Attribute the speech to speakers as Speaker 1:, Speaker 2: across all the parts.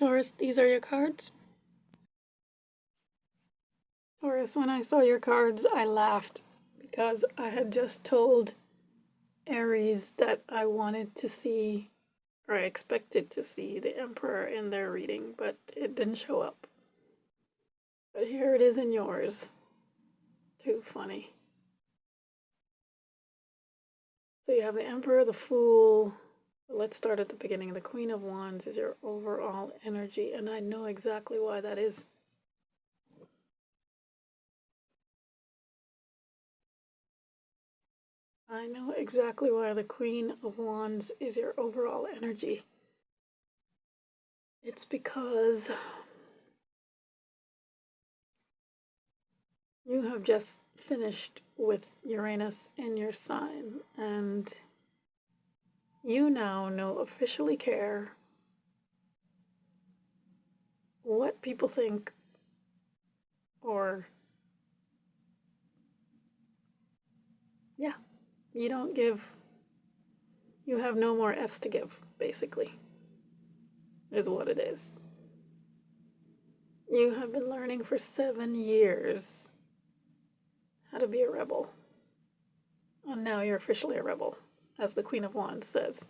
Speaker 1: Taurus, these are your cards. Taurus, when I saw your cards, I laughed because I had just told Aries that I wanted to see, or I expected to see, the Emperor in their reading, but it didn't show up. But here it is in yours. Too funny. So you have the Emperor, the Fool. Let's start at the beginning. The Queen of Wands is your overall energy, and I know exactly why that is. I know exactly why the Queen of Wands is your overall energy. It's because you have just finished with Uranus in your sign, and you now no officially care what people think, or yeah, you don't give, you have no more F's to give, basically, is what it is. You have been learning for 7 years how to be a rebel, and now you're officially a rebel, as the Queen of Wands says.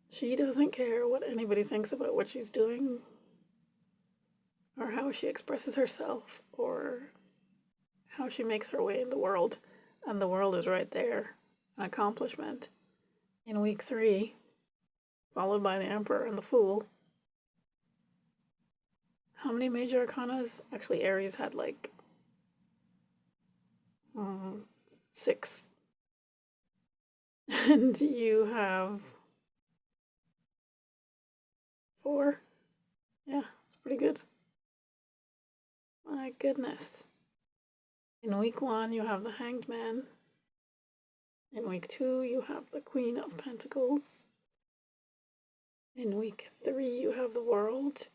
Speaker 1: She doesn't care what anybody thinks about what she's doing, or how she expresses herself, or how she makes her way in the world. And the world is right there, an accomplishment. In week 3, followed by the Emperor and the Fool. How many major arcanas? Actually, Aries had like 6. And you have 4. Yeah, it's pretty good. My goodness. In week 1, you have the Hanged Man. In week 2, you have the Queen of Pentacles. In week 3, you have the World.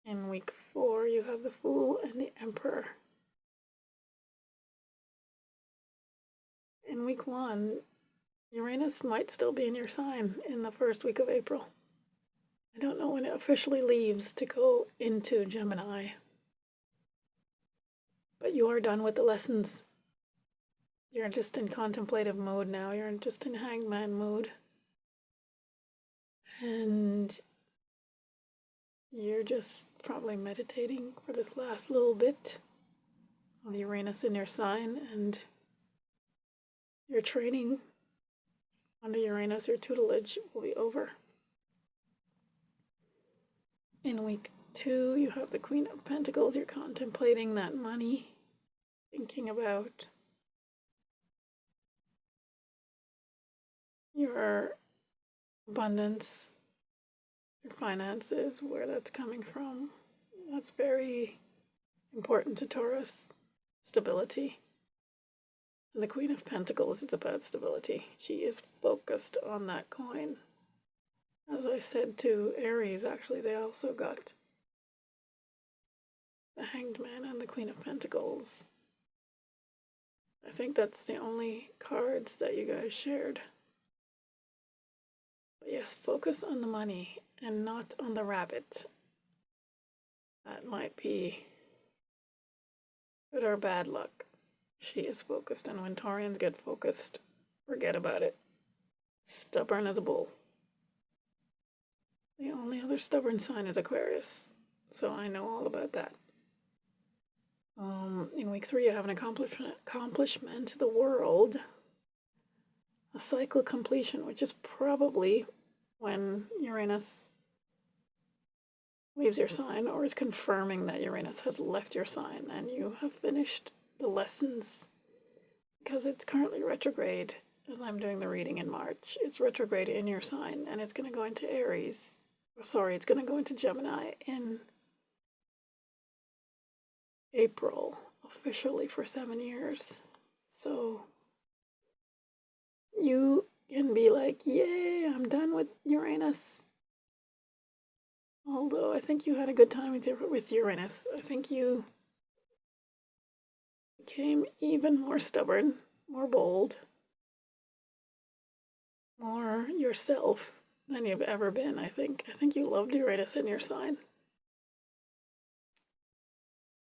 Speaker 1: In week 4, you have the Fool and the Emperor. In week 1, Uranus might still be in your sign in the first week of April. I don't know when it officially leaves to go into Gemini. But you are done with the lessons. You're just in contemplative mode now. You're just in hangman mode. And you're just probably meditating for this last little bit of Uranus in your sign, and your training under Uranus, your tutelage, will be over. In week 2, you have the Queen of Pentacles. You're contemplating that money, thinking about your abundance, your finances, where that's coming from. That's very important to Taurus. Stability. And the Queen of Pentacles is about stability. She is focused on that coin. As I said to Aries, actually, they also got the Hanged Man and the Queen of Pentacles. I think that's the only cards that you guys shared. But yes, focus on the money and not on the rabbit. That might be good or bad luck. She is focused, and when Taurians get focused, forget about it. Stubborn as a bull. The only other stubborn sign is Aquarius, so I know all about that. In week 3, you have an accomplishment, the World, a cycle completion, which is probably when Uranus leaves your sign, or is confirming that Uranus has left your sign and you have finished the lessons, because it's currently retrograde. As I'm doing the reading in March, it's retrograde in your sign, and it's going to go into Aries. It's going to go into Gemini in April, officially for 7 years. So you can be like, yay, I'm done with Uranus. Although I think you had a good time with Uranus. I think you became even more stubborn, more bold, more yourself than you've ever been, I think. I think you loved Uranus in your sign.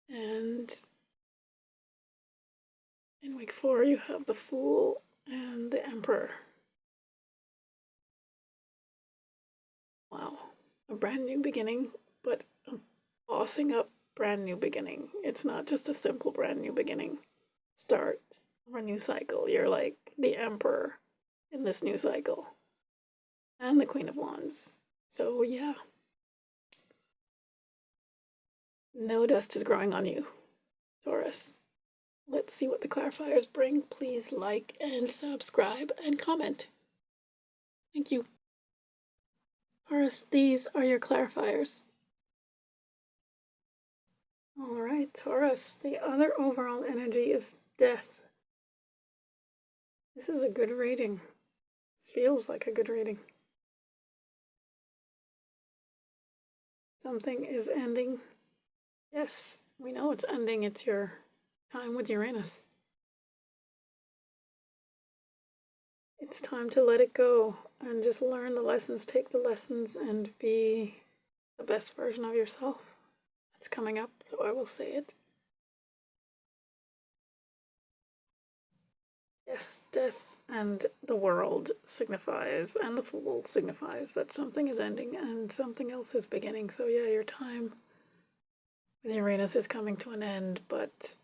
Speaker 1: And in week 4, you have the Fool and the Emperor. Wow. A brand new beginning, but a bossing up brand new beginning. It's not just a simple brand new beginning. Start of a new cycle. You're like the Emperor in this new cycle. And the Queen of Wands. So, yeah. No dust is growing on you, Taurus. Let's see what the clarifiers bring. Please like and subscribe and comment. Thank you. Taurus, these are your clarifiers. Alright, Taurus, the other overall energy is death. This is a good reading. Feels like a good reading. Something is ending. Yes, we know it's ending. It's your time with Uranus. It's time to let it go and just learn the lessons, take the lessons, and be the best version of yourself. It's coming up, so I will say it. Yes, death and the world signifies, and the Fool signifies that something is ending and something else is beginning. So yeah, your time with Uranus is coming to an end, but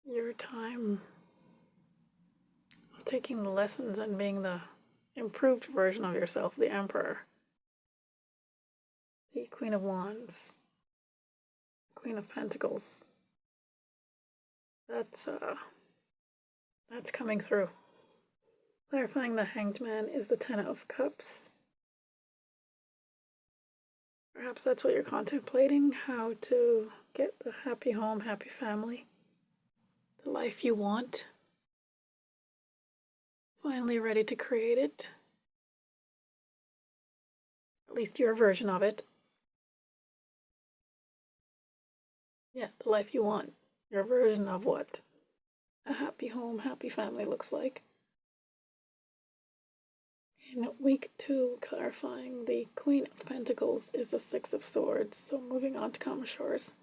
Speaker 1: your time of taking the lessons and being the improved version of yourself, the Emperor, the Queen of Wands, Queen of Pentacles, that's coming through. Clarifying the Hanged Man is the Ten of Cups. Perhaps that's what you're contemplating, how to get the happy home, happy family, the life you want. Finally ready to create it. At least your version of it. Yeah, the life you want. Your version of what a happy home, happy family looks like. In week 2, clarifying the Queen of Pentacles is the Six of Swords. So moving on to calmer shores.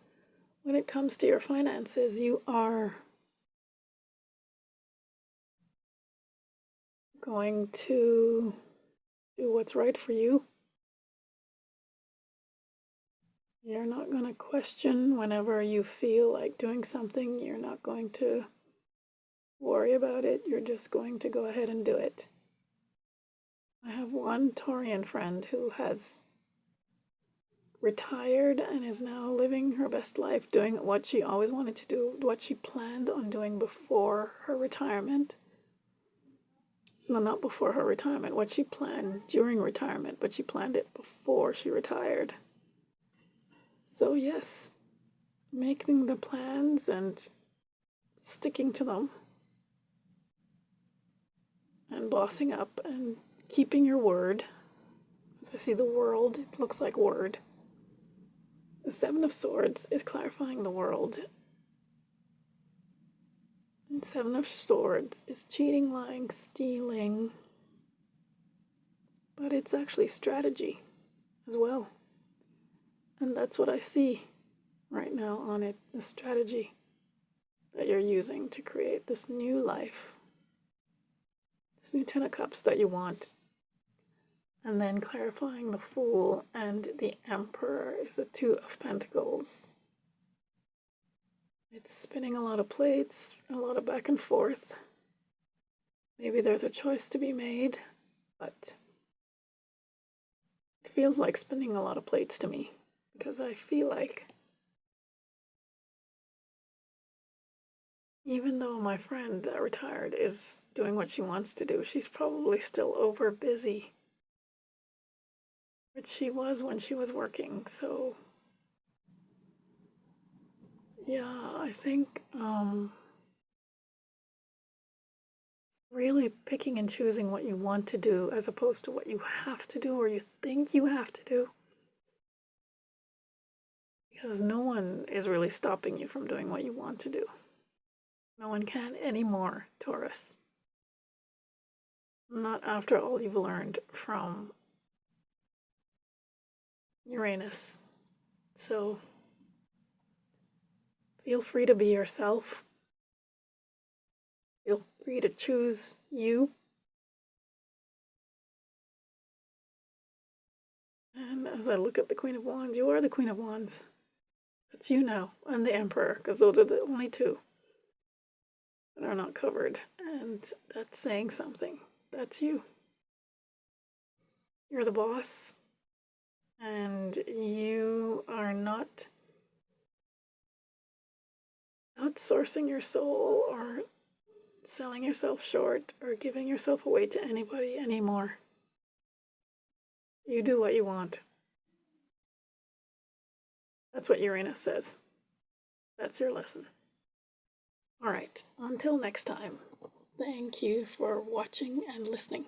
Speaker 1: When it comes to your finances, you are going to do what's right for you. You're not going to question whenever you feel like doing something. You're not going to worry about it. You're just going to go ahead and do it. I have one Taurian friend who has retired and is now living her best life, doing what she always wanted to do, what she planned on doing before her retirement. No, not before her retirement, what she planned during retirement, but she planned it before she retired. So yes, making the plans and sticking to them and bossing up and keeping your word. As I see the world, it looks like word. The Seven of Swords is clarifying the world. And Seven of Swords is cheating, lying, stealing. But it's actually strategy as well. And that's what I see right now on it, the strategy that you're using to create this new life, this new Ten of Cups that you want. And then clarifying the Fool and the Emperor is the Two of Pentacles. It's spinning a lot of plates, a lot of back and forth. Maybe there's a choice to be made, but it feels like spinning a lot of plates to me, because I feel like even though my friend that retired is doing what she wants to do, she's probably still over busy, which she was when she was working. So yeah, I think really picking and choosing what you want to do as opposed to what you have to do or you think you have to do. Because no one is really stopping you from doing what you want to do. No one can anymore, Taurus. Not after all you've learned from Uranus. So feel free to be yourself. Feel free to choose you. And as I look at the Queen of Wands, you are the Queen of Wands. That's you now, and the Emperor, because those are the only two that are not covered. And that's saying something. That's you. You're the boss, and you are not outsourcing your soul or selling yourself short or giving yourself away to anybody anymore. You do what you want. That's what Uranus says. That's your lesson. All right, until next time, thank you for watching and listening.